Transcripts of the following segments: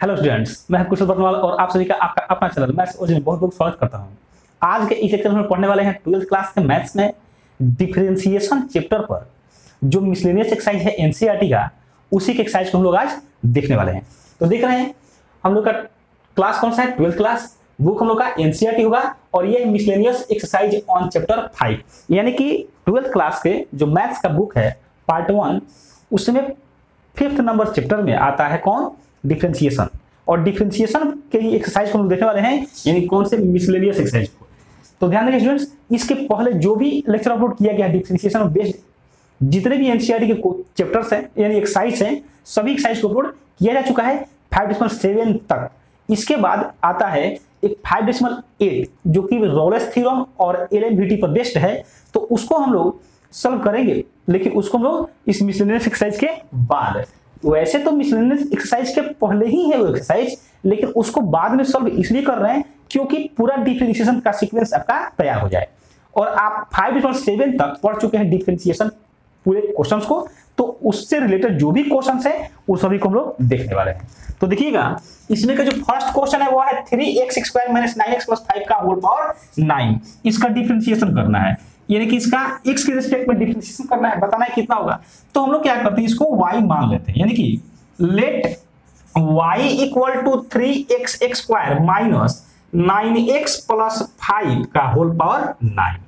Hello students, मैं कुशल बरनवाल और आप सभी का आपका अपना चैनल मैथ्स ओरिजिन में बहुत बहुत स्वागत करता हूं। आज के इस लेक्चर में पढ़ने वाले हैं 12th क्लास के मैथ्स में डिफरेंशिएशन चैप्टर पर जो मिसलेनियस एक्सरसाइज है एनसीईआरटी का, उसी के एक्सरसाइज को हम लोग आज देखने वाले हैं। तो देख रहे हैं हम लोग का क्लास कौन सा है, 12th क्लास। बुक हम लोग का एनसीईआरटी होगा और ये मिसलेनियस एक्सरसाइज ऑन चैप्टर 5, यानी कि 12th क्लास के जो मैथ्स का बुक है पार्ट 1, उसमें 5th नंबर चैप्टर में आता है कौन, डिफरेंशिएशन। और डिफरेंशिएशन के ही एक्सरसाइज को हम देखने वाले हैं, यानी कौन से मिसलेनियस एक्सरसाइज को। तो ध्यान देंगे स्टूडेंट्स, इसके पहले जो भी लेक्चर अपलोड किया गया डिफरेंशिएशन बेस्ड जितने भी एनसीईआरटी के चैप्टर्स हैं यानी एक्सरसाइज हैं, सभी एक्सरसाइज को अपलोड किया जा चुका है 5.7 तक। इसके बाद आता है एक 5.8 जो कि रॉलेस थ्योरम और एलएमवीटी पर बेस्ड है, तो उसको हम लोग सॉल्व करेंगे, लेकिन उसको हम लोग इस मिसलेनियस एक्सरसाइज के बाद। वैसे तो मिसलेनियस एक्सरसाइज के पहले ही है वो एक्सरसाइज, लेकिन उसको बाद में सॉल्व इसलिए कर रहे हैं क्योंकि पूरा डिफरेंशिएशन का सीक्वेंस आपका तैयार हो जाए। और आप 5.7 तक पढ़ चुके हैं डिफरेंशिएशन पूरे क्वेश्चंस को, तो उससे रिलेटेड जो भी क्वेश्चंस है उस सभी को हम लोग देखने वाले हैं। तो देखिएगा, इसमें का जो फर्स्ट क्वेश्चन है वो है 3x² - 9x + 5 का होल पावर 9। इसका डिफरेंशिएशन करना है, यानी कि इसका x के रिस्पेक्ट में डिफरेंशिएशन करना है, बताना है कितना होगा। तो हम लोग क्या करते हैं, इसको y मान लेते हैं, यानी कि लेट y = 3x² - 9x + 5 का होल पावर 9।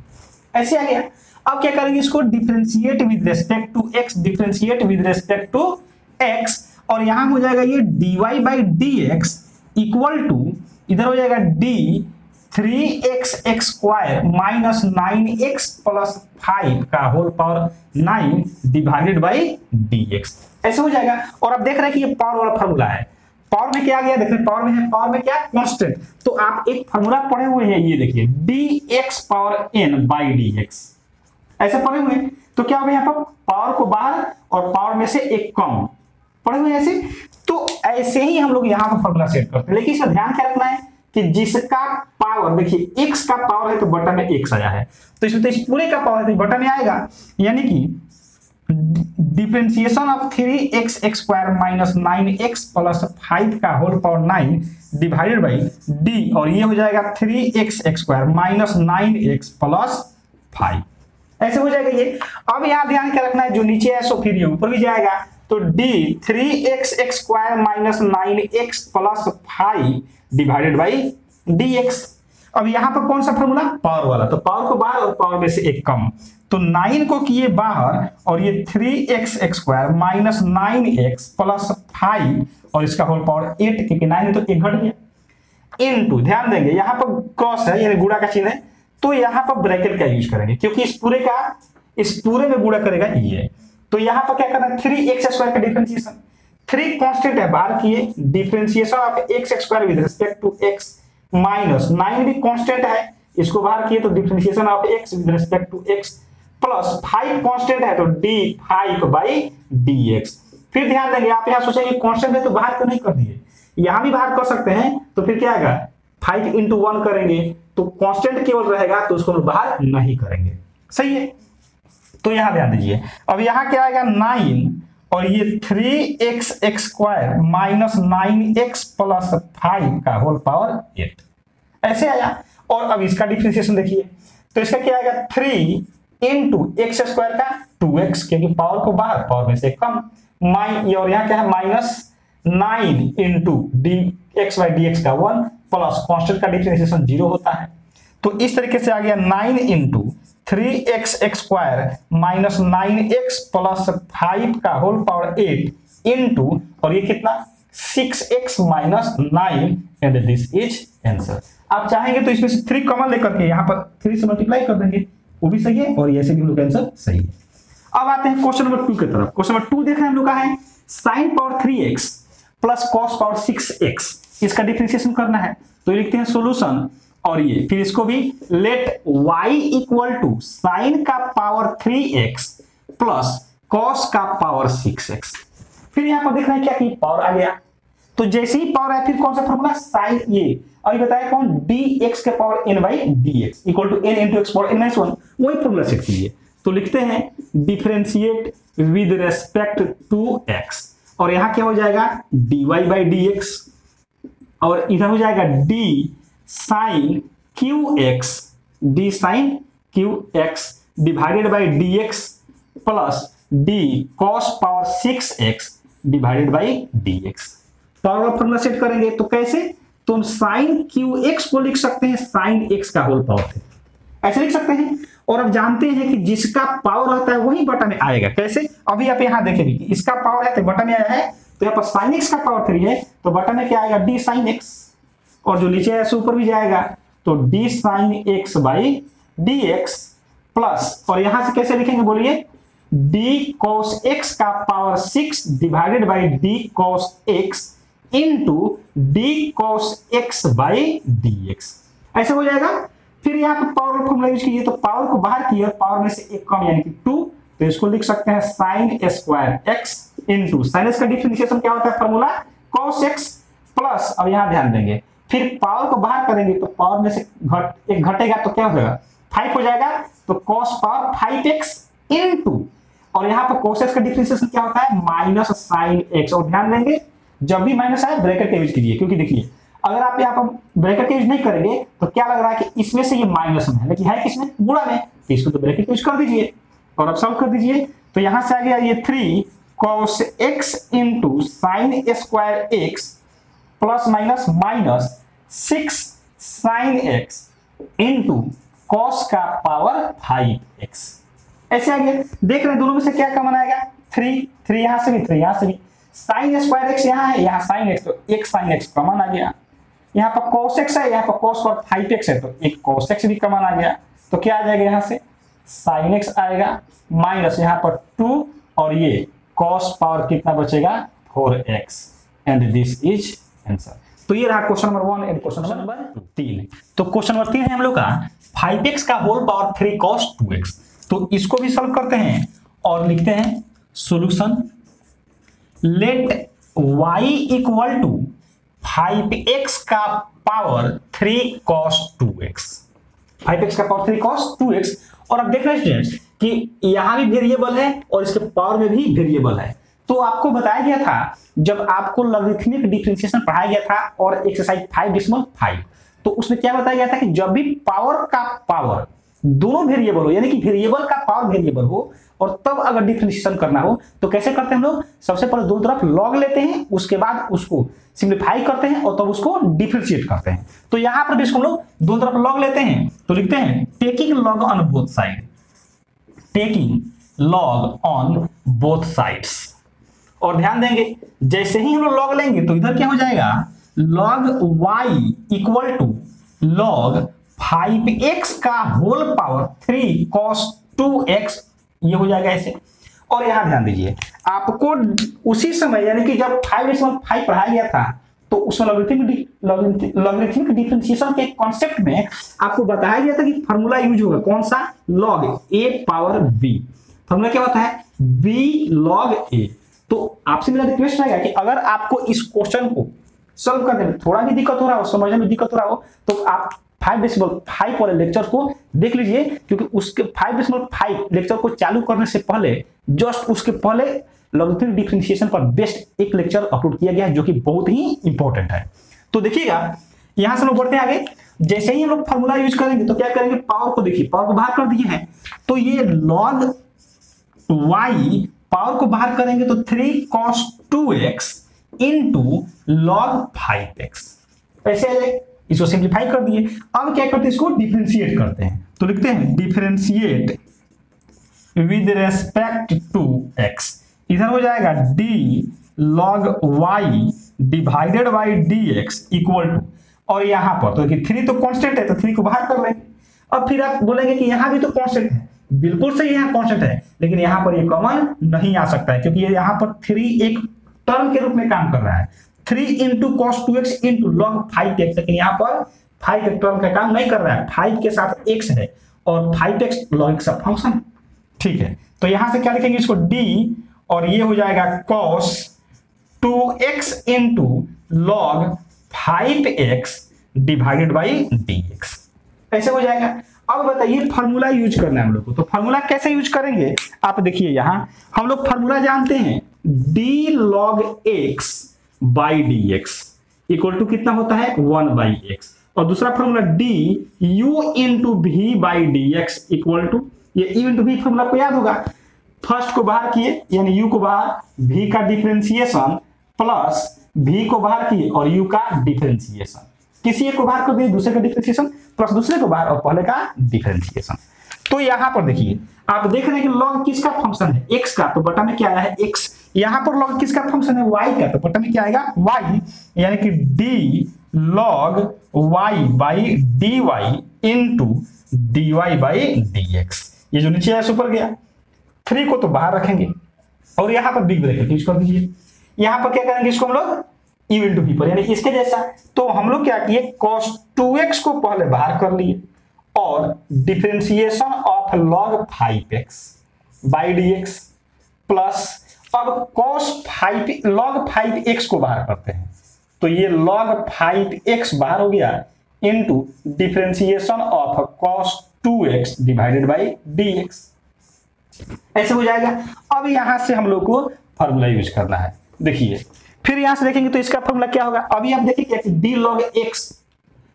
ऐसे आ गया। अब क्या करेंगे, इसको differentiate with respect to x, differentiate with respect to x, और यहां हो जाएगा ये dy/dx इक्वल टू, इधर हो जाएगा d 3x² - 9x + 5 का whole power 9 divided by dx। ऐसे हो जाएगा। और अब देख रहे हैं कि ये पावर वाला फार्मूला है। पावर में क्या आ गया, देख रहे हैं पावर में है, पावर में क्या, कांस्टेंट। तो आप एक फार्मूला पढ़े हुए हैं, ये देखिए dx⁻n/dx, ऐसे पढ़े हुए हैं। तो क्या होगा, यहाँ पर पावर को बाहर और पावर में से एक कम पढ़े हुए ऐसे। तो ऐसे ही हम लोग यहाँ पर फार्मूला सेट करते हैं, लेकिन इसका ध्यान क्या रखना है कि जिसका पावर, देखिए x का पावर है तो बटा में x आया है, तो इसमें तो इस पूरे का पावर है तो बटा में आएगा, यानी कि डिफरेंशिएशन ऑफ 3x² - 9x + 5 का whole power 9 divided by d, और ये हो जाएगा 3x² - 9x + 5। ऐसे हो जाएगा ये। अब यहाँ ध्यान क्या रखना है, जो नीचे है सो फिर ये ऊपर भी जाएगा, तो d 3x² - 9x + 5 divided by dx। अब यहां पर कौन सा फार्मूला, पावर वाला, तो पावर को बाहर और पावर में से एक कम, तो 9 को किए बाहर और ये 3x² - 9x + 5 और इसका होल पावर 8, क्योंकि 9 है तो 1 घट गया, इनटू, ध्यान देंगे यहां पर क्रॉस है यानी गुणा का चिन्ह है, तो यहां पर ब्रैकेट का यूज करेंगे क्योंकि इस पूरे में गुणा करेगा ये। तो यहां पर क्या करना है, 3x² का डिफरेंशिएशन, 3 कांस्टेंट है बाहर किए, differentiation of x² with respect to x minus 9 भी कांस्टेंट है, इसको बाहर किए तो differentiation of x with respect to x plus 5 constant है तो d5/dx। फिर ध्यान देंगे, आप यहां सोचेंगे कांस्टेंट है तो बाहर क्यों नहीं कर दिए, यहां भी बाहर कर सकते हैं, तो फिर क्या आएगा 5 × 1 करेंगे तो कांस्टेंट केवल रहेगा, तो उसको बाहर नहीं करेंगे, सही है। तो यहां ध्यान दीजिए, अब यहां क्या आएगा 9 और ये 3x² - 9x + 5 का होल पावर 8, ऐसे आया। और अब इसका डिफरेंशिएशन देखिए, तो इसका क्या आएगा 3 × x² का 2x, क्योंकि पावर को बाहर पावर में से कम, और यहाँ क्या है -9 × dx/dx का 1 प्लस कांस्टेंट का डिफरेंशिएशन 0 होता है, तो इस तरीके से आ गया 9 × 3x² - 9x + 5 का होल पावर 8 इनटू, और ये कितना 6x - 9, and this is answer. आप चाहेंगे तो इसमें से 3 कॉमन लेकर के यहाँ पर 3 से मल्टीप्लाई कर देंगे, वो भी सही है, और ऐसे भी हम लोग आंसर सही है। अब आते हैं क्वेश्चन नंबर 2 की तरफ। क्वेश्चन नंबर 2 देख रहे हैं हम लोग का है sin power 3x + cos power 6x, इसका डिफरेंशिएशन करना है, तो लिखते हैं सॉल्यूशन, और ये फिर इसको भी लेट y = sin का पावर 3x प्लस cos का पावर 6x। फिर यहां पर देख रहे हैं क्या कि पावर आ गया, तो जैसे ही पावर आया फिर कौन सा फॉर्मूला, sin, ये अभी बताया कौन, dx के पावर n/dx = n × x⁻n−1, वही फॉर्मूला सेट कीजिए। तो लिखते हैं differentiate with respect to x, और यहां क्या हो जाएगा dy/dx और इधर हो जाएगा d sine q x, d sine q x divided by d x plus d cos power 6x divided by d x. तो अगर फॉर्मूला सेट करेंगे तो कैसे, तो हम साइन क्यू एक्स को लिख सकते हैं साइन एक्स का होल पावर थे, ऐसे लिख सकते हैं। और अब जानते हैं कि जिसका पावर रहता है वही बटा में आएगा। कैसे, अभी आप यहां देखेंगे कि इसका पावर है तो बटा में आया है, तो यहाँ पर साइन एक्स का पावर 3 है तो बटा में क्या आएगा डी साइन एक्स, और जो नीचे है सो ऊपर भी जाएगा तो D sine x by d x plus, और यहां से कैसे लिखेंगे बोलिए, डी कॉस एक्स का power 6 divided by D cos x into D cos x by d x, ऐसे हो जाएगा। फिर यहाँ पे पावर फॉर्मूला यूज कीजिए, तो पावर को बाहर किया, पावर में से एक कम यानी कि 2, तो इसको लिख सकते हैं sign square x into, sine x का डिफरेंशिएशन क्या होता है फॉर्मूला कॉस एक्स प्लस, अब यहाँ ध्यान देंगे, फिर पावर को बाहर करेंगे तो पावर में से एक घटेगा तो क्या हो जाएगा 5 हो जाएगा, तो कॉस पावर 5x इंटू, और यहाँ पर cos x का डिफरेंशिएशन क्या होता है माइनस साइन x, और ध्यान देंगे जब भी माइनस आए ब्रैकेट का यूज कीजिए, क्योंकि देखिए अगर आप यहाँ पर ब्रैकेट का यूज नहीं करेंगे तो क्या लग रहा है कि इसमें से ये माइनस में है, लेकिन है किसमें गुणा में, तो इसको तो ब्रैकेट यूज कर दीजिए और अब सॉल्व कर दीजिए। तो यहां से आ गया ये 3 cos x into sine square x plus minus minus 6 sine x into cos का पावर 5x, ऐसे आ गया। देख रहे हैं दोनों में से क्या कॉमन आएगा 3 यहां से भी 3 यहां से भी, साइन स्क्वायर एक्स यहाँ है यहाँ साइन एक्स, तो एक साइन एक्स कॉमन आ गया, यहाँ पर cos x है यहाँ पर cos पर 5x है तो एक cos x भी कॉमन आ गया, तो क्या आ जाएगा यहाँ से sin x आएगा माइनस यहाँ पर 2 और ये cos पावर कितना बचेगा 4x, and this is answer. तो ये रहा question number 1 and question number 3। तो क्वेश्चन नंबर 3 है हम लोग का 5x का होल पावर 3 cos 2x, तो इसको भी सॉल्व करते हैं और लिखते हैं solution, let y equal to 5x का पावर 3 cos 2x, 5x का पावर 3 cos 2x। और अब देख रहे हैं स्टूडेंट्स कि यहां भी वेरिएबल है और इसके पावर में भी वेरिएबल है, तो आपको बताया गया था जब आपको लॉगरिथमिक डिफरेंशिएशन पढ़ाया गया था और एक्सरसाइज 5.5, तो उसमें क्या बताया गया था कि जब भी पावर का पावर दोनों वेरिएबल हो, यानी कि वेरिएबल का पावर वेरिएबल हो और तब अगर डिफरेंशिएशन करना हो तो कैसे करते हैं हम लोग, सबसे पहले दोनों तरफ लॉग लेते हैं, उसके बाद उसको सिंप्लीफाई करते हैं और तब उसको डिफरेंशिएट करते हैं। तो यहां पर भी इसको हम लोग दोनों तरफ लॉग लेते हैं, तो लिखते हैं taking log on both side, taking log on both sides. और ध्यान देंगे जैसे ही हम लोग लॉग लेंगे तो इधर क्या हो जाएगा log y equal to log 5x का होल पावर 3 cos 2x, ये हो जाएगा ऐसे। और यहां ध्यान दीजिए आपको उसी समय यानी कि जब 5 पढ़ाया गया था तो उसमें लॉगरिथमिक डिफरेंशिएशन के कॉन्सेप्ट में आपको बताया गया था कि फार्मूला यूज होगा कौन सा, log a power b। Formula क्या होता है b log a। तो आपसे मेरा रिक्वेस्ट रहेगा कि अगर आपको इस क्वेश्चन को सॉल्व करने में थोड़ा भी दिक्कत हो रहा हो, समझने में दिक्कत हो रहा हो, तो आप 5.5 वाले लेक्चर को देख लीजिए, क्योंकि उसके 5.5 लेक्चर को चालू करने से पहले जस्ट उसके पहले लॉगरिथमिक डिफरेंशिएशन पर बेस्ट एक लेक्चर अपलोड किया गया है जो कि बहुत ही इंपॉर्टेंट है। तो देखिएगा यहां से हम बढ़ते हैं आगे, जैसे ही हम लोग फार्मूला यूज करेंगे तो क्या करेंगे, पावर को देखिए, पावर को बाहर कर दिए हैं तो ये लॉग y पावर को बाहर करेंगे तो 3 cos 2x into log 5x, ऐसे इसको सिंप्लीफाई कर दिए। अब क्या करते हैं, इसको डिफरेंशिएट करते हैं, तो लिखते हैं differentiate with respect to x, इधर हो जाएगा d log y divided by dx equal to, और यहां पर तो 3 तो कांस्टेंट है तो 3 को बाहर कर लेंगे। अब फिर आप बोलेंगे कि यहां भी तो कांस्टेंट है, बिल्कुल सही यहां कांस्टेंट है, लेकिन यहां पर ये कॉमन नहीं आ सकता है क्योंकि ये यहां पर 3 एक टर्म के रूप में काम कर रहा है, 3 into cos 2x into log 5x, लेकिन यहाँ पर 5 एक टर्म का काम नहीं कर रहा है, 5 के साथ x है और 5x log x का फंक्शन, ठीक है। तो यहां से क्या लिखेंगे इसको d, और ये हो जाएगा cos 2x into log 5x divided by dx, ऐसे हो जाएगा। अब बताइए फार्मूला यूज करना है हम लोग को, तो फार्मूला कैसे यूज करेंगे आप देखिए, यहां हम लोग फार्मूला जानते हैं d log x by dx, equal to कितना होता है 1/x। और दूसरा formula d u into v by d x equal to, ये यू इंटू वी फॉर्मूला को याद होगा, फर्स्ट को बाहर किए यानी यू को बाहर, वी का डिफरेंशिएशन प्लस वी को बाहर किए और यू का डिफरेंशिएशन, किसी एक को बाहर कर दिए, दूसरे का डिफरेंशिएशन प्लस दूसरे को बाहर और पहले का डिफरेंशिएशन। तो यहां पर देखिए आप देख रहे हैं कि log किसका फंक्शन है x का, तो बटा में क्या आया है x। यहां पर log किसका फंक्शन है y का, तो बटा में क्या आएगा y, यानी कि d log y by dy into dy by dx। ये जो नीचे है ऊपर गया, 3 को तो बाहर रखेंगे और यहां पर बिग ब्रैकेट यूज कर दीजिए। यहां पर क्या करेंगे इसको हम लोग u इंटू v पर, यानी इसके जैसा। तो हम लोग क्या किए cos 2x को पहले बाहर कर लिए और differentiation of log 5x by dx plus अब cos 5 log 5x को बाहर करते हैं, तो ये log 5x बाहर हो गया into differentiation of cos 2x divided by dx, ऐसे हो जाएगा। अब यहां से हम लोग को फॉर्मूला यूज करना है। देखिए फिर यहां से देखेंगे तो इसका फॉर्मूला क्या होगा, अभी आप देखिए d log x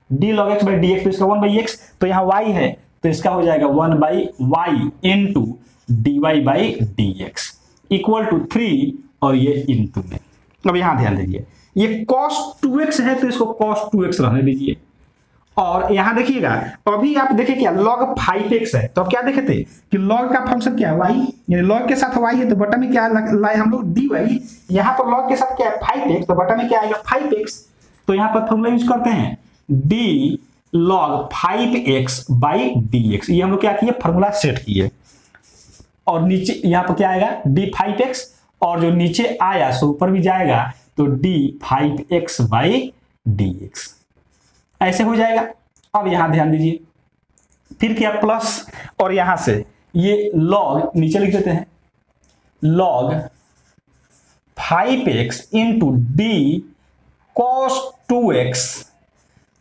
by dx, तो इसका 1/x, तो यहाँ y है तो इसका हो जाएगा 1/y into dy by dx equal to 3 और ये इंटू में। अब यहाँ ध्यान दीजिए ये cos 2x है तो इसको cos 2x रहने दीजिए। और यहाँ देखिएगा अभी आप देखिए क्या log 5x है, तो अब क्या देखे थे कि log का फंक्शन क्या है y, यानी log के साथ y है तो बटा में क्या लाए हम लोग dy, यहाँ पर log के साथ क्या है 5x, तो बटा में क्या आएगा 5x। तो यहाँ पर फॉर्मूला यूज करते हैं d log 5x by dx, ये हम लोग क्या किए फॉर्मूला सेट किए और नीचे यहाँ पर क्या आएगा d 5x और जो नीचे आया सो ऊपर भी जाएगा तो d 5x बाई dx, ऐसे हो जाएगा। अब यहां ध्यान दीजिए फिर क्या प्लस और यहां से ये log नीचे लिख देते हैं log 5x into d cos 2x,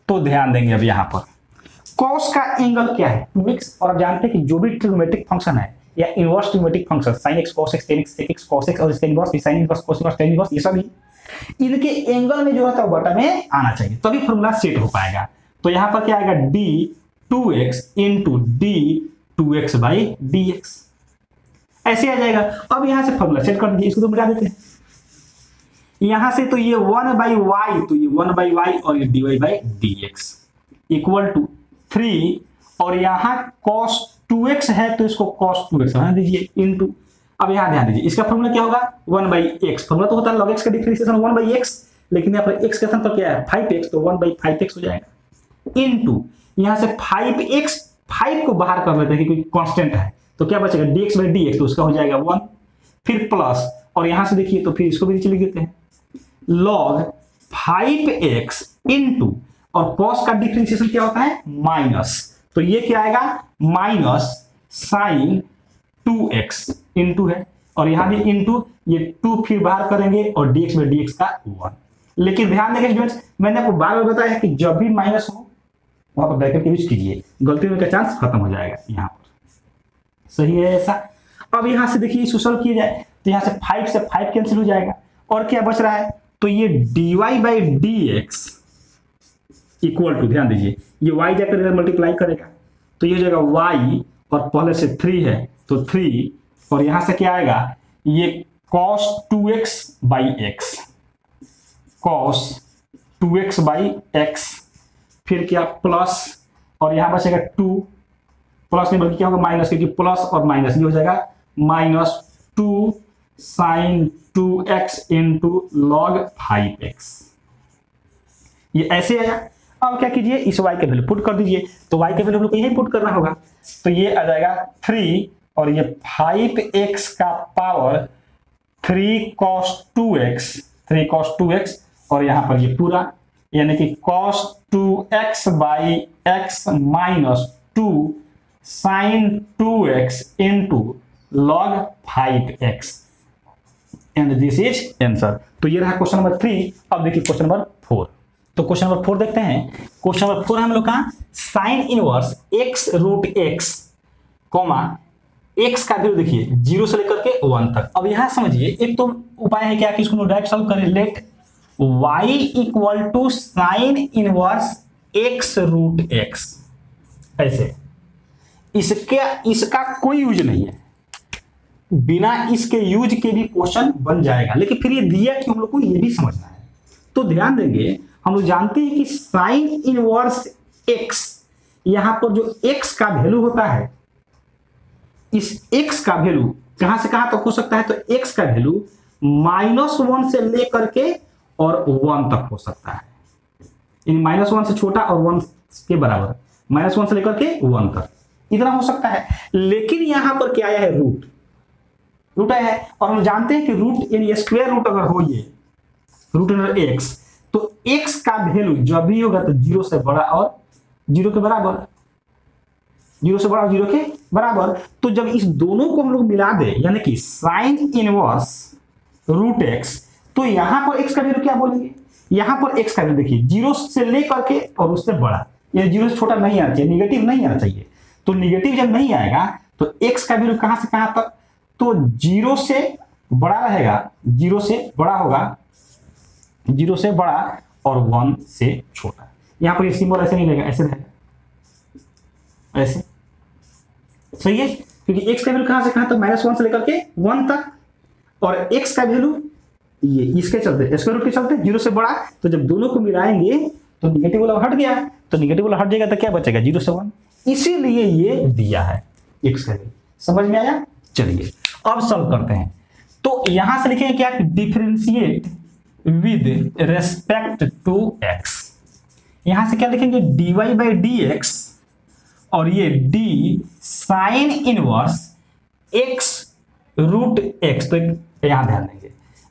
तो ध्यान देंगे अब यहां पर cos का एंगल क्या है 2x, और आप जानते हैं कि जो भी ट्रिग्नोमेट्रिक फंक्शन है या inverse trigonometric function sin x cos x tan x sec x cos x और इसका inverse sin inverse cos inverse tan inverse, ये सभी इनके एंगल में जो होता है वो बटा में आना चाहिए तभी फॉर्मूला सेट हो पाएगा। तो यहां पर क्या आएगा d 2x into d 2x by dx, ऐसे आ जाएगा। अब यहां से फॉर्मूला सेट कर दीजिए, इसको तो मिटा देते हैं यहां से, तो ये 1/y, तो ये 1/y और ये dy by dx equal to 3 और यहां cos 2x है तो इसको cos 2x रहने दीजिए इंटू, अब यहां ध्यान दीजिए इसका फॉर्मूला क्या होगा 1/x, फॉर्मूला तो होता है log x का डिफरेंशिएशन 1/x, लेकिन यहाँ पर x का स्थान पर क्या है 5x, तो 1/5x हो जाएगा इंटू यहां से 5x 5 को बाहर कर लेते हैं क्योंकि कांस्टेंट है, तो क्या बचेगा dx बाई dx, तो उसका हो जाएगा 1, फिर प्लस और यहां से देखिए तो फिर इसको भी नीचे लिख देते हैं log 5x इंटू और cos का डिफरेंशिएशन क्या होता है माइनस, तो ये क्या आएगा माइनस sin 2x इंटू है और यहां भी इंटू, ये 2 फिर बाहर करेंगे और dx बाई dx का 1। लेकिन ध्यान देंगे स्टूडेंट्स मैंने आपको बार बार बताया कि जब भी माइनस हो वहां पर ब्रैकेट यूज कीजिए, गलती होने का चांस खत्म हो जाएगा यहाँ पर, सही है ऐसा। अब यहां से देखिए इसको सॉल्व किया जाए तो यहां से 5 से 5 कैंसिल हो जाएगा और क्या बच रहा है, तो ये dy by dx equal to, ध्यान दीजिए ये y जाकर इधर मल्टीप्लाई करेगा तो ये हो जाएगा y और पहले से 3 है तो 3 और यहां से क्या आएगा ये cos 2x by x, cos 2x by x, फिर क्या प्लस और यहां बचेगा 2, प्लस नहीं बल्कि क्या होगा माइनस, क्योंकि प्लस और माइनस ये हो जाएगा minus 2 sin 2x into log 5x, ये ऐसे आया। अब क्या कीजिए इस y के वैल्यू पुट कर दीजिए, तो y के वैल्यू को यही पुट करना होगा, तो ये आ जाएगा 3 और ये 5x का पावर 3 cos 2x और यहां पर ये पूरा यानी कि cos 2x by x minus 2 sin 2x into log 5x and this is answer. तो ये रहा क्वेश्चन नंबर 3। अब देखिए क्वेश्चन नंबर 4, तो क्वेश्चन नंबर 4 देखते हैं। क्वेश्चन नंबर 4 हम लोग का sine inverse x root x comma x का वैल्यू देखिए 0 से लेकर के 1 तक। अब यहां समझिए एक तो उपाय है क्या कि इसको डायरेक्ट सॉल्व करें, let y equal to sine inverse x root x। ऐसे इसका कोई यूज नहीं है, बिना इसके यूज के भी क्वेश्चन बन जाएगा, लेकिन फिर ये दिया कि हम लोग को ये भी समझना है। तो ध्यान देंगे, हम लोग जानते हैं कि साइन इनवर्स x, यहां पर जो x का वैल्यू होता है, इस x का वैल्यू कहां से कहां तक हो सकता है, तो x का वैल्यू -1 से लेकर के और 1 तक हो सकता है, इन -1 से छोटा और 1 के बराबर, -1 से लेकर के 1 तक इतना हो सकता है। लेकिन यहां पर क्या आया है, रूट आया है, और हम जानते हैं कि रूट यानी स्क्वायर रूट अगर हो ये रूट अंडर एक्स, तो x का वैल्यू जब भी होगा तो 0 से बड़ा और 0 के बराबर, 0 से बड़ा और 0 के बराबर। तो जब इस दोनों को हम लोग मिला दे, यानी कि साइन इनवर्स रूट x, तो यहां पर x का वैल्यू क्या बोलेंगे, यहां पर x का वैल्यू देखिए 0 से लेकर के और उससे बड़ा, ये 0 से छोटा नहीं आना चाहिए, निगेटिव नहीं आना चाहिए। तो निगेटिव जब नहीं आएगा तो x का वैल्यू कहां से कहां तक, तो 0 से बड़ा रहेगा, 0 से बड़ा होगा, 0 से बड़ा और 1 से छोटा। यहां पर ये सिंबल ऐसे नहीं रहेगा, ऐसे रहेगा, ऐसे सही है, क्योंकि x का वैल्यू कहां से कहां तक, -1 से लेकर के 1 तक, और x का वैल्यू ये इसके चलते स्क्वायर रूट के चलते 0 से बड़ा, तो जब दोनों को मिलाएंगे तो निगेटिव वाला हट गया, तो निगेटिव वाला हट जाएगा तो क्या बचेगा, 0 से 1, इसीलिए ये दिया है x का वैल्यू। समझ में आया? चलिए अब सॉल्व करते हैं। तो यहां से लिखेंगे क्या, differentiate with respect to x। यहां से क्या लिखेंगे, dy बाई dx, और ये d sine inverse x root x। तो यहां ध्यान देंगे,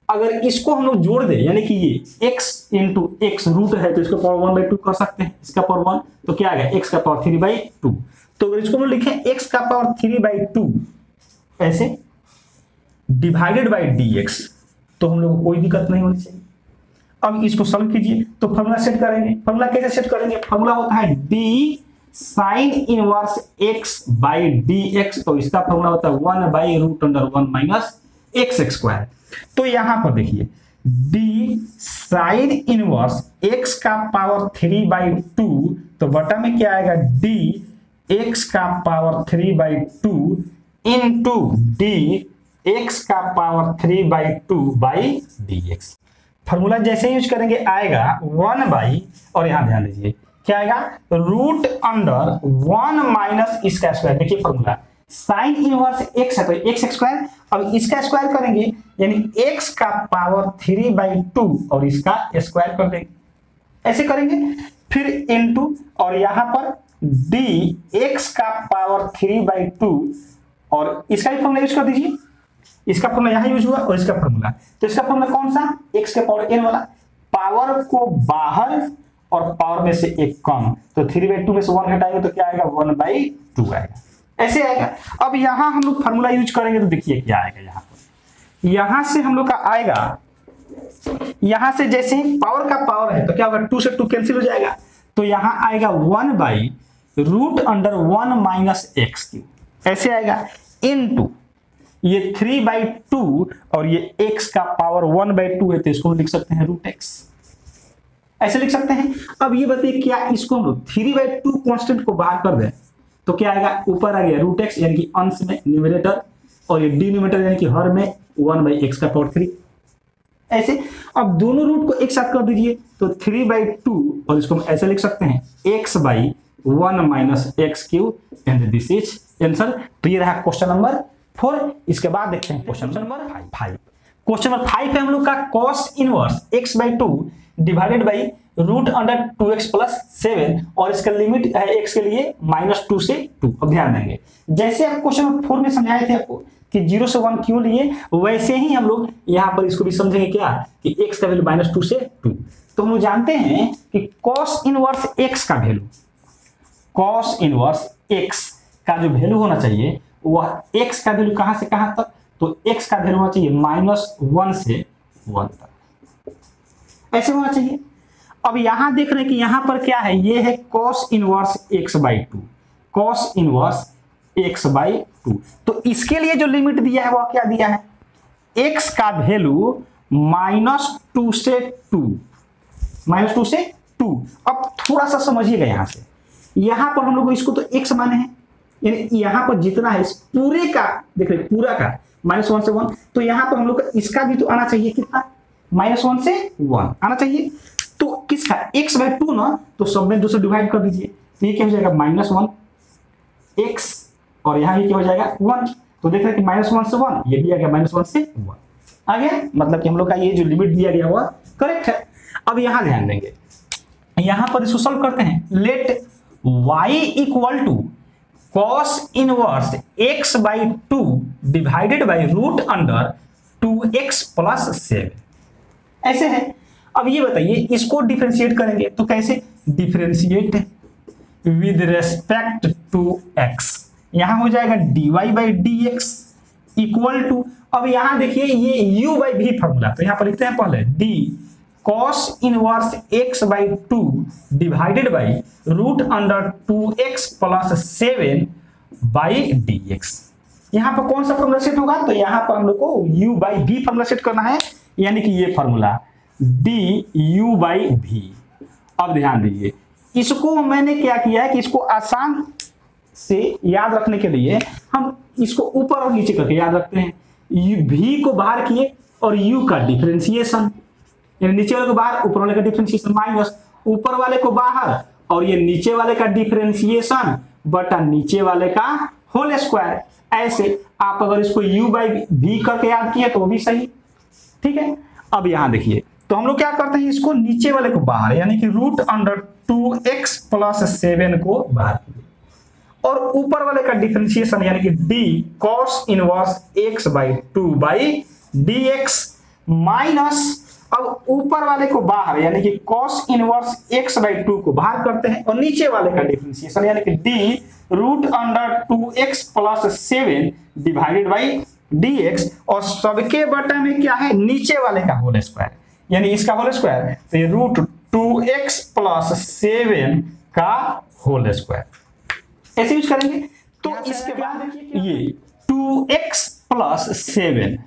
अगर इसको हम लोग जोड़ दे, यानी कि ये x इंटू एक्स रूट है, तो इसको पावर 1/2 कर सकते हैं, इसका पावर 1, तो क्या आ गया, x का पावर 3/2। तो अगर इसको हम लोग लिखें x का पावर 3/2 ऐसे डिवाइडेड बाई dx, तो हम लोग को कोई दिक्कत नहीं होनी चाहिए। अब इसको सॉल्व कीजिए, तो फॉर्मूला सेट करेंगे। फॉर्मूला कैसे सेट करेंगे, फॉर्मूला होता है d sine inverse x by dx, तो इसका फॉर्मूला होता है 1/√1 माइनस x²। तो यहां पर देखिए d साइन इनवर्स x का पावर 3/2, तो बटा में क्या आएगा, d x का पावर 3/2 इंटू d x का पावर 3/2 बाई dx। फॉर्मूला जैसे यूज करेंगे आएगा 1 और यहां ध्यान दीजिए क्या आएगा, रूट अंडर 1 माइनस इसका स्क्वायर। देखिए फॉर्मूला साइन इनवर्स x है तो x², अब इसका स्क्वायर करेंगे यानी x का पावर 3/2 और इसका स्क्वायर कर देंगे, ऐसे करेंगे, फिर इनटू, और यहां पर d x का पावर 3/2 और इसका भी फॉर्मूला यूज कर दीजिए, इसका फॉर्मूला यहां यूज हुआ और इसका फॉर्मूला, तो इसका फॉर्मूला कौन सा, x के पावर n वाला, पावर को बाहर और पावर में से एक कम, तो 3/2 में से 1 घटाएंगे तो क्या आएगा, 1/2 आएगा, ऐसे आएगा। अब यहां हम लोग फार्मूला यूज करेंगे तो देखिए क्या आएगा, यहां पर यहां से हम लोग का आएगा, यहां से जैसे ही पावर का पावर है तो क्या होगा, 2 से 2 कैंसिल हो जाएगा, तो यहां आएगा 1/√1 माइनस x3, ऐसे आएगा, इनटू ये 3/2 और ये x का पावर 1/2 है, तो इसको लिख सकते हैं √x, ऐसे लिख सकते हैं। अब ये बताइए क्या इसको हम लोग 3/2 कांस्टेंट को बाहर कर दें तो क्या आएगा, ऊपर आ गया √x यानी कि अंश में न्यूमरेटर, और ये डिनोमिनेटर यानी कि हर में 1/x का पावर 3, ऐसे। अब दोनों रूट को एक साथ कर दीजिए तो 3/2 और इसको हम ऐसे लिख सकते हैं x/1 minus x³ and this is answer. तो ये रहा क्वेश्चन नंबर 4। इसके बाद देखते हैं क्वेश्चन नंबर 5। क्वेश्चन नंबर 5 है हम लोग का cos inverse x/2 divided by √2x + 7 और इसका लिमिट है x के लिए -2 से 2। अब ध्यान देंगे जैसे आप क्वेश्चन नंबर 4 में समझाए थे आपको कि 0 से 1 क्यों लिए, वैसे ही हम लोग यहाँ पर इसको भी समझेंगे क्या कि x का वैल्यू -2 से 2। तो हम लोग जानते हैं कि cos इनवर्स x का वैल्यू, cos इनवर्स x का जो वैल्यू होना चाहिए वह x का वैल्यू कहां से कहां तक, तो x का वैल्यू होना चाहिए -1 से 1 तक, ऐसे होना चाहिए। अब यहां देख रहे हैं कि यहां पर क्या है, ये है cos inverse x/2, cos inverse x/2। तो इसके लिए जो लिमिट दिया है वह क्या दिया है, x का वैल्यू -2 से 2, -2 से 2। अब थोड़ा सा समझिएगा यहां से, यहां पर हम लोग इसको तो x माने हैं, यानी यहां पर जितना है इस पूरे का देख रहे पूरा का -1 से 1, तो यहां पर हम लोग का इसका भी तो आना चाहिए कितना, -1 से 1 आना चाहिए। तो किसका x/2 ना, तो सब में 2 से डिवाइड कर दीजिए, तो ये क्या हो जाएगा -1 x, और यहाँ ये क्या हो जाएगा 1। तो देख रहे हैं कि -1 से 1 ये भी आ गया, -1 से 1 आ गया, मतलब कि हम लोग का ये जो लिमिट दिया गया हुआ करेक्ट है। अब यहाँ ध्यान देंगे, यहाँ पर इसको सॉल्व करते हैं। Let y equal to cos inverse x/2 divided by root under 2x + 7 ऐसे है। अब ये बताइए इसको डिफरेंशिएट करेंगे तो कैसे, differentiate with respect to x, यहां हो जाएगा dy/dx इक्वल टू, अब यहां देखिए ये u/v फॉर्मूला, तो यहां पर लिखते हैं पहले d cos inverse x/2 divided by root under 2x + 7 by dx। यहां पर कौन सा फॉर्मूला सेट होगा, तो यहां पर हम लोग को u/v फॉर्मूला सेट करना है, यानी कि ये फॉर्मूला du/v। अब ध्यान दीजिए, इसको मैंने क्या किया है कि इसको आसान से याद रखने के लिए हम इसको ऊपर और नीचे करके याद रखते हैं। v को बाहर किए और u का डिफरेंशिएशन, यानी नीचे वाले को बाहर ऊपर वाले का डिफरेंशिएशन, माइनस ऊपर वाले को बाहर और ये नीचे वाले का डिफरेंशिएशन बटा नीचे वाले का होल स्क्वायर। ऐसे आप अगर इसको u/v करके याद किए तो वो भी सही, ठीक है। अब यहां देखिए, तो हम लोग क्या करते हैं, इसको नीचे वाले को बाहर यानी कि रूट अंडर 2x + 7 को बाहर किए और ऊपर वाले का डिफरेंशिएशन यानी कि d cos inverse x/2 by dx minus, अब ऊपर वाले को बाहर यानी कि cos इनवर्स x/2 को बाहर करते हैं और नीचे वाले का डिफरेंशिएशन यानी कि d root under 2x + 7 divided by dx, और सबके बटा में क्या है, नीचे वाले का होल स्क्वायर यानी इसका होल स्क्वायर, तो ये रूट 2x + 7 का होल स्क्वायर ऐसे यूज करेंगे। तो इसके बाद देखिए ये 2x + 7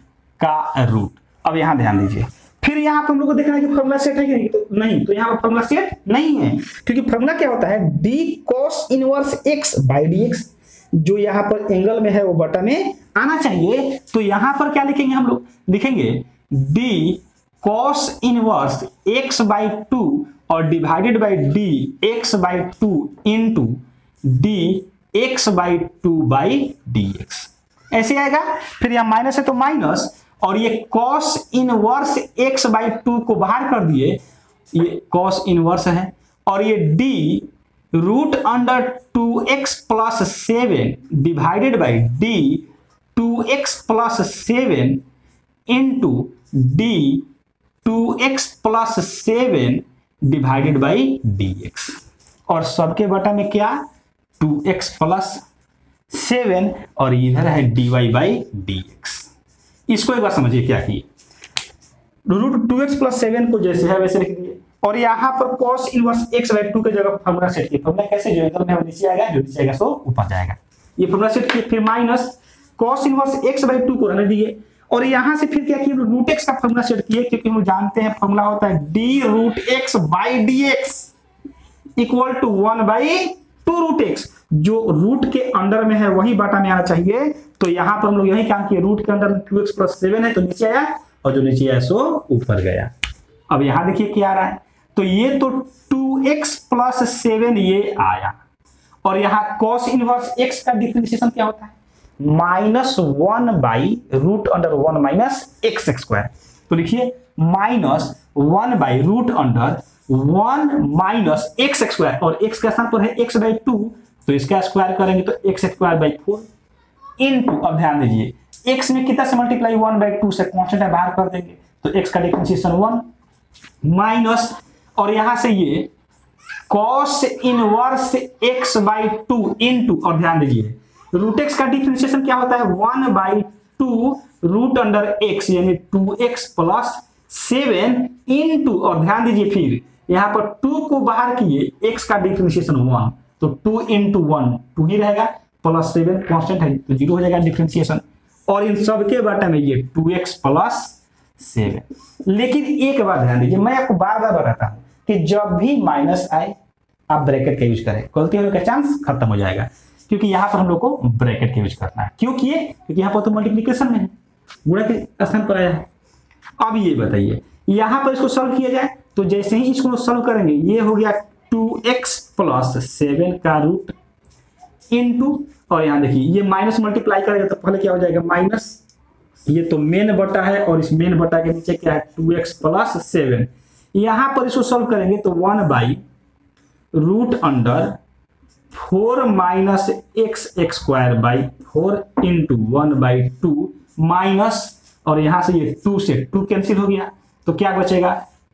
का रूट। अब यहां ध्यान दीजिए, फिर यहां पर हम लोग को देखना है कि फॉर्मूला सेट है कि नहीं, तो नहीं, तो यहां पर फॉर्मूला सेट नहीं है, क्योंकि फॉर्मूला क्या होता है, d cos इनवर्स x/dx, जो यहां पर एंगल में है वो बटा में आना चाहिए। तो यहां पर क्या लिखेंगे, हम लोग लिखेंगे d cos इनवर्स x/2 और divided by dx/2 into dx/2 by dx ऐसे आएगा। फिर यहां माइनस है तो माइनस, और ये cos इनवर्स x/2 को बाहर कर दिए, ये cos इनवर्स है, और ये d root under 2x + 7 divided by d 2x + 7 into d 2x + 7 divided by dx, और सबके बटा में क्या 2x + 7 और इधर है dy/dx। इसको एक बार समझिए क्या किए, रूट 2x + 7 को जैसे है वैसे लिख दिए, और यहाँ पर cos इनवर्स x/2 की जगह फॉर्मूला सेट किया। फॉर्मूला कैसे, जो एंगल में वो नीचे आएगा, जो नीचे आएगा सो ऊपर जाएगा, ये फॉर्मूला सेट किए। फिर माइनस cos इनवर्स x/2 को रहने दिए, और यहाँ से फिर क्या किया, रूट x का फॉर्मूला सेट किए, क्योंकि हम जानते हैं फॉर्मूला होता है d root x/dx equal to 1/2 root x, जो रूट के अंडर में है वही बाटा में आना चाहिए। तो यहाँ पर हम लोग यही काम किए, रूट के अंदर 2x + 7 है तो नीचे आया, और जो नीचे आया सो ऊपर गया। अब यहाँ देखिए क्या आ रहा है, तो ये तो 2x + 7 ये आया, और यहाँ cos इनवर्स x का डिफरेंशिएशन क्या होता है, -1/√1 - x²। तो लिखिए -1/√1 - x² और x के स्थान पर है x/2, तो इसका स्क्वायर करेंगे तो x²/4 इनटू, अब ध्यान दीजिए x में कितना से मल्टीप्लाई 1/2 से कांस्टेंट है बाहर कर देंगे तो x का डिफरेंशिएशन 1 माइनस, और यहां से ये cos इनवर्स x/2 इनटू, और ध्यान दीजिए रूट x का डिफरेंशिएशन क्या होता है 1/2 रूट अंडर x यानी 2x + 7 इनटू, और ध्यान दीजिए फिर यहां पर 2 को बाहर किए, x का डिफरेंशिएशन 1, तो 2 × 1 2 ही रहेगा, प्लस 7 कांस्टेंट है तो 0 हो जाएगा डिफरेंशिएशन, और इन सब के बटे में ये 2x + 7। लेकिन एक बात ध्यान दीजिए, मैं आपको बार बार बताता हूं कि जब भी माइनस आए आप ब्रैकेट का यूज करें, गलती होने का चांस खत्म हो जाएगा, क्योंकि यहां पर हम लोग को ब्रैकेट का यूज करना है। क्यों किए? क्योंकि यहां पर तो मल्टीप्लिकेशन में है, गुणा के स्थान पर आया है। अब ये बताइए यहां पर इसको सॉल्व किया जाए तो जैसे ही इसको सॉल्व करेंगे ये हो गया 2x प्लस 7 का रूट इनटू, और यहां देखिए ये माइनस मल्टीप्लाई करेगा तो पहले क्या हो जाएगा माइनस, ये तो मेन बटा है और इस मेन बटा के नीचे क्या है 2x प्लस 7। यहां पर इसको सॉल्व करेंगे तो 1 by root under 4 minus x square by 4 into 1 by 2 minus, और यहां से ये 2 से 2 कैंसिल हो गया तो क्या बचेगा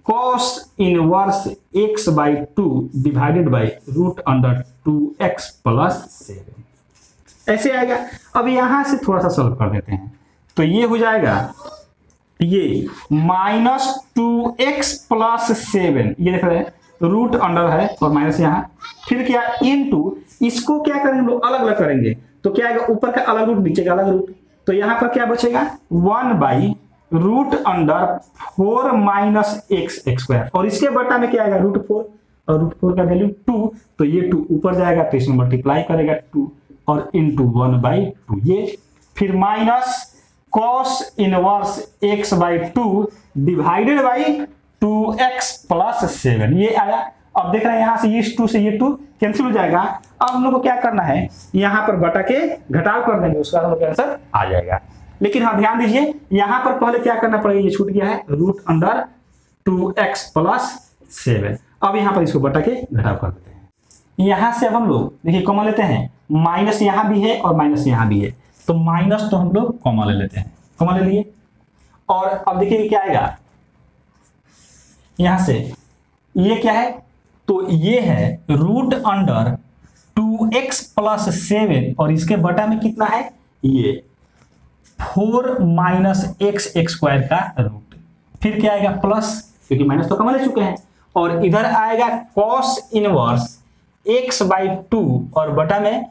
cos inverse x by 2 divided by root under 2x plus 7 ऐसे आएगा। अब यहां से थोड़ा सा सॉल्व कर देते हैं तो ये हो जाएगा ये माइनस 2x प्लस 7, ये देख रहे हैं रूट अंडर है और माइनस यहां, फिर क्या इनटू, इसको क्या करेंगे हम लोग अलग अलग करेंगे तो क्या आएगा ऊपर का अलग रूट नीचे का अलग रूट, तो यहां पर क्या बचेगा 1 by root under 4 minus x square, और इसके बटा में क्या आएगा रूट 4, और रूट 4 का वैल्यू 2, तो ये 2 ऊपर जाएगा तो इसमें मल्टीप्लाई करेगा 2 और इंटू 1 बाई 2, ये फिर minus cos inverse x by 2 divided by 2x plus 7, ये आया। अब देख रहे हैं यहां से इस 2 से ये 2 कैंसिल हो जाएगा। अब हम लोग को क्या करना है यहां पर बटा के घटाव कर देंगे, उसका हम लोग का आंसर आ जाएगा। लेकिन हाँ ध्यान दीजिए यहां पर पहले क्या करना पड़ेगा, ये छूट गया है रूट अंडर 2x प्लस 7। अब यहां पर इसको बटा के घटाव कर देते हैं। यहां से अब हम लोग देखिए कॉमन लेते हैं, माइनस यहां भी है और माइनस यहां भी है तो माइनस तो हम लोग कॉमन ले लेते हैं, कॉमन ले लिए। और अब देखिए क्या आएगा यहां से, ये क्या है तो ये है रूट अंडर 2x प्लस 7 और इसके बटा में कितना है ये 4 माइनस x स्क्वायर का रूट, फिर क्या आएगा प्लस, क्योंकि माइनस तो कॉमन ले चुके हैं, और इधर आएगा cos इनवर्स x बाई 2 और बटा में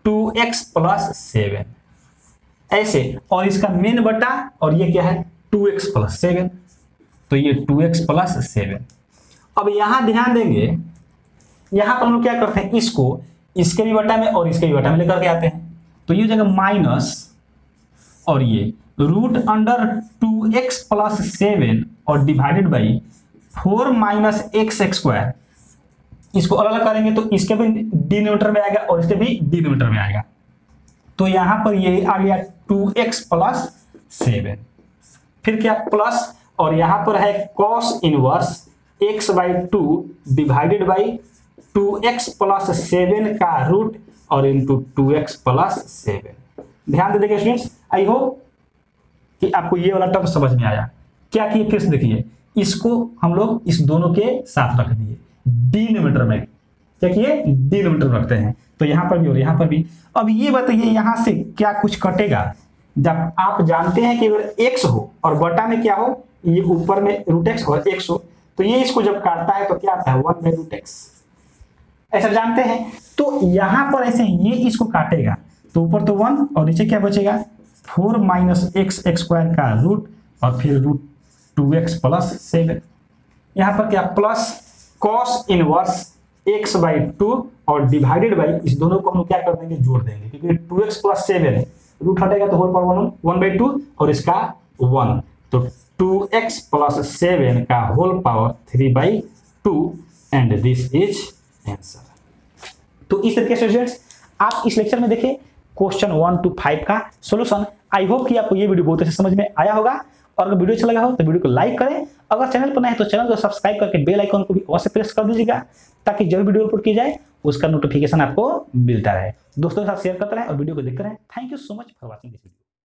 2x प्लस 7 ऐसे, और इसका मेन बटा, और ये क्या है 2x प्लस 7, तो ये 2x प्लस 7। अब यहां ध्यान देंगे यहां पर हम लोग क्या करते हैं इसको इसके भी बटा में और इसके भी बटा में लेकर के आते हैं, तो ये हो जाएगा माइनस और ये रूट अंडर 2x प्लस 7 और divided by 4 minus x square, इसको अलग अलग करेंगे तो इसके भी डिनोमिनेटर में आएगा और इसके भी डिनोमिनेटर में आएगा, तो यहां पर ये आ गया 2x प्लस 7, फिर क्या प्लस, और यहां पर है cos inverse x by 2 divided by 2x plus 7 का रूट और इंटू 2x प्लस 7। ध्यान दे देखिए स्टूडेंट्स, आई होप कि आपको ये वाला टर्म समझ में आया। क्या किए फिर से देखिए, इसको हम लोग इस दोनों के साथ रख दिए डिनोमिनेटर में, क्या किए डिनोमिनेटर में रखते हैं, तो यहां पर भी और यहां पर भी। अब ये बताइए यहां से क्या कुछ कटेगा, जब आप जानते हैं कि अगर x हो और बटा में क्या हो ये ऊपर में रूट x और x हो, तो ये इसको जब काटता है तो क्या आता है 1 बाई रूट x, ऐसा जानते हैं। तो यहां पर ऐसे ये इसको काटेगा तो ऊपर तो 1 और नीचे क्या बचेगा 4 माइनस x स्क्वायर का रूट और फिर रूट 2x प्लस 7, यहां पर क्या plus cos inverse x by 2 और डिवाइडेड बाई, इस दोनों को हम लोग क्या कर देंगे जोड़ देंगे, क्योंकि 2x प्लस 7 रूट हटेगा तो होल पावर 1 बाई 2 और इसका 1, तो 2x प्लस 7 का whole power 3 by 2 and this is answer. तो इस तरीके से स्टूडेंट्स आप इस लेक्चर में देखें क्वेश्चन 1 to 5 का सॉल्यूशन। आई होप कि आपको ये वीडियो बहुत अच्छे समझ में आया होगा, और अगर वीडियो अच्छा लगा हो तो वीडियो को लाइक करें, अगर चैनल पर नए हैं तो चैनल को सब्सक्राइब करके बेल आइकन को भी अवश्य प्रेस कर दीजिएगा ताकि जब वीडियो अपलोड की जाए उसका नोटिफिकेशन आपको मिलता रहे। दोस्तों के साथ शेयर करते रहें और वीडियो को देखते रहें। Thank you so much for watching this video.